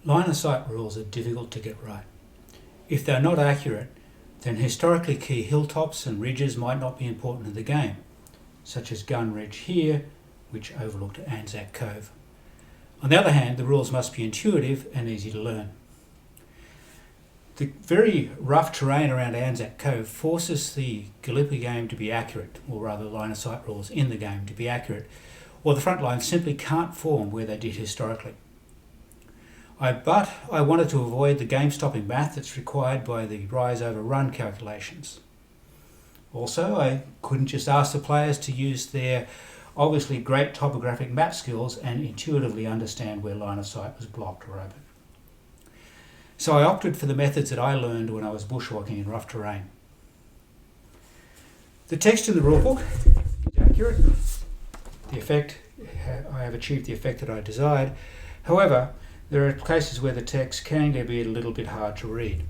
Line of sight rules are difficult to get right. If they're not accurate, then historically key hilltops and ridges might not be important in the game, such as Gun Ridge here, which overlooked Anzac Cove. On the other hand, the rules must be intuitive and easy to learn. The very rough terrain around Anzac Cove forces the Gallipoli game to be accurate, or rather line of sight rules in the game to be accurate, or the front lines simply can't form where they did historically. But I wanted to avoid the game-stopping math that's required by the rise over run calculations. Also, I couldn't just ask the players to use their obviously great topographic map skills and intuitively understand where line of sight was blocked or open. So I opted for the methods that I learned when I was bushwalking in rough terrain. The text in the rulebook is accurate. I have achieved the effect that I desired. However, there are cases where the text can be a little bit hard to read.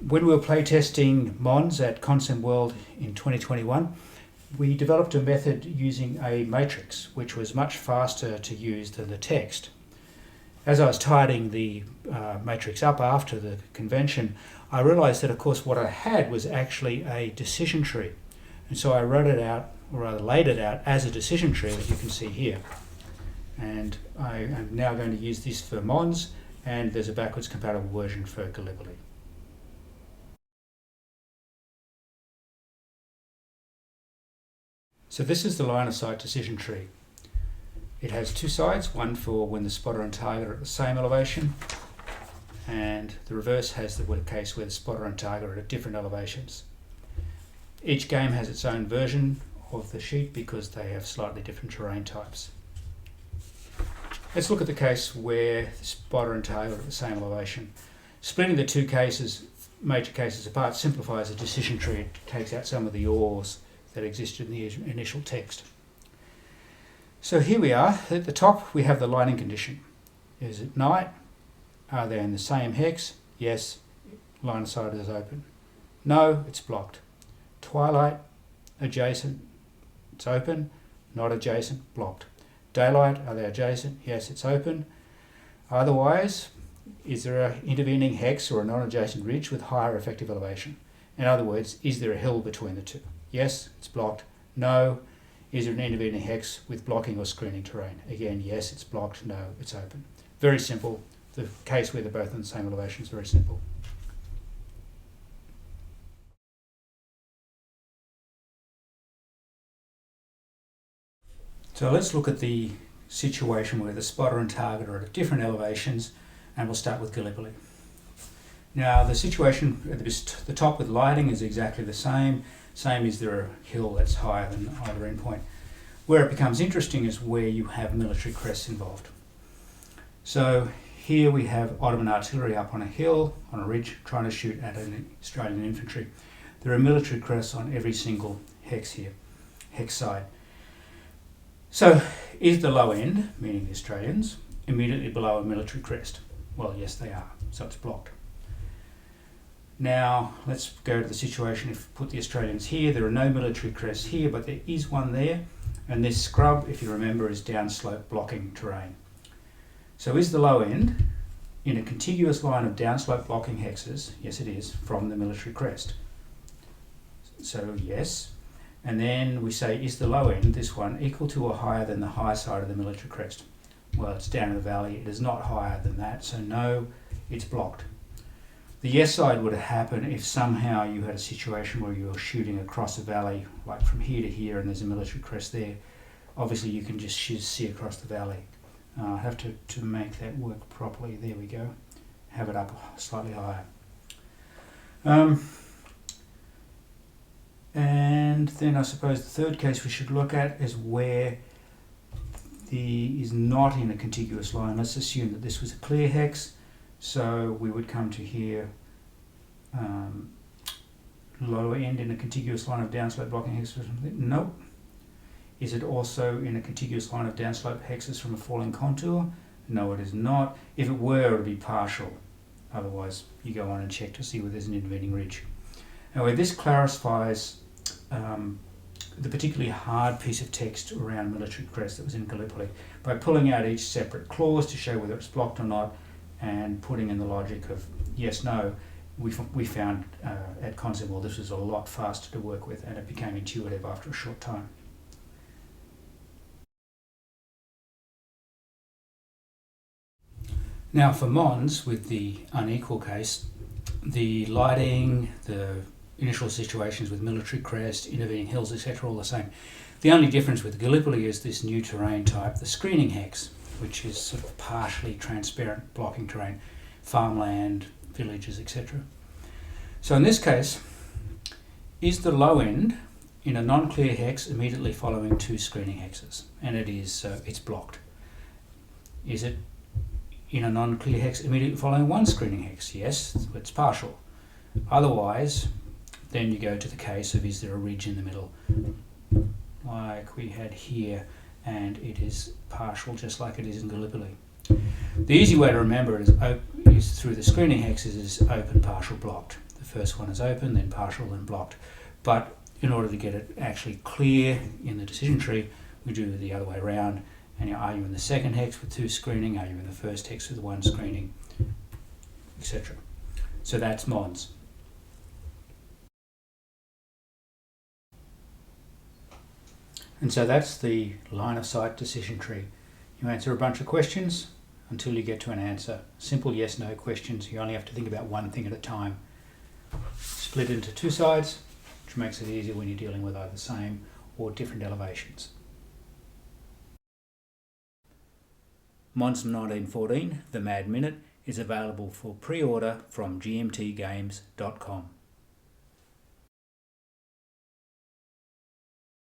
When we were playtesting Mons at Concept World in 2021, we developed a method using a matrix, which was much faster to use than the text. As I was tidying the matrix up after the convention, I realised that, of course, what I had was actually a decision tree. And so I wrote it out, or rather laid it out, as a decision tree, as you can see here. And I am now going to use this for Mons, and there's a backwards compatible version for Gallipoli. So this is the line of sight decision tree. It has two sides, one for when the spotter and target are at the same elevation, and the reverse has the case where the spotter and target are at different elevations. Each game has its own version of the sheet because they have slightly different terrain types. Let's look at the case where the spotter and target are at the same elevation. Splitting the two major cases apart simplifies the decision tree. It takes out some of the ors that existed in the initial text. So here we are. At the top we have the lining condition. Is it night? Are they in the same hex? Yes, line of sight is open. No, it's blocked. Twilight, adjacent, it's open. Not adjacent, blocked. Daylight, are they adjacent? Yes, it's open. Otherwise, is there an intervening hex or a non-adjacent ridge with higher effective elevation? In other words, is there a hill between the two? Yes, it's blocked. No. Is there an intervening hex with blocking or screening terrain? Again, yes, it's blocked. No, it's open. Very simple. The case where they're both in the same elevation is very simple. So let's look at the situation where the spotter and target are at different elevations, and we'll start with Gallipoli. Now the situation at the top with lighting is exactly the same. Same is there a hill that's higher than either endpoint. Where it becomes interesting is where you have military crests involved. So here we have Ottoman artillery up on a hill, on a ridge, trying to shoot at an Australian infantry. There are military crests on every single hex here, hex side. So is the low end, meaning the Australians, immediately below a military crest? Well, yes they are, so it's blocked. Now let's go to the situation if we put the Australians here. There are no military crests here, but there is one there, and this scrub, if you remember, is downslope blocking terrain. So is the low end in a contiguous line of downslope blocking hexes? Yes it is, from the military crest. So yes. And then we say, is the low end, this one, equal to or higher than the high side of the military crest? Well, it's down in the valley. It is not higher than that, so no, it's blocked. The yes side would happen if somehow you had a situation where you were shooting across a valley, like from here to here, and there's a military crest there. Obviously, you can just see across the valley. I have to make that work properly. There we go. Have it up slightly higher. And then I suppose the third case we should look at is where is not in a contiguous line. Let's assume that this was a clear hex. So we would come to here, lower end in a contiguous line of downslope blocking hexes or something. Nope. Is it also in a contiguous line of downslope hexes from a falling contour? No, it is not. If it were, it would be partial. Otherwise, you go on and check to see where there's an intervening ridge. Anyway, this clarifies the particularly hard piece of text around military crest that was in Gallipoli by pulling out each separate clause to show whether it's blocked or not and putting in the logic of yes, no. We found at Constable this was a lot faster to work with, and it became intuitive after a short time. Now for Mons, with the unequal case, the lighting, the initial situations with military crest, intervening hills, etc., all the same. The only difference with Gallipoli is this new terrain type, the screening hex, which is sort of partially transparent blocking terrain, farmland, villages, etc. So in this case, is the low end in a non-clear hex immediately following two screening hexes? And it is, it's blocked. Is it in a non-clear hex immediately following one screening hex? Yes, it's partial. Otherwise, then you go to the case of is there a ridge in the middle, like we had here, and it is partial just like it is in Gallipoli. The easy way to remember it is through the screening hexes is open, partial, blocked. The first one is open, then partial, then blocked. But in order to get it actually clear in the decision tree, we do it the other way around. And are you in the second hex with two screening? Are you in the first hex with one screening? Etc. So that's Mons. And so that's the line of sight decision tree. You answer a bunch of questions until you get to an answer. Simple yes, no questions. You only have to think about one thing at a time. Split into two sides, which makes it easier when you're dealing with either same or different elevations. Mons 1914, The Mad Minute, is available for pre-order from gmtgames.com.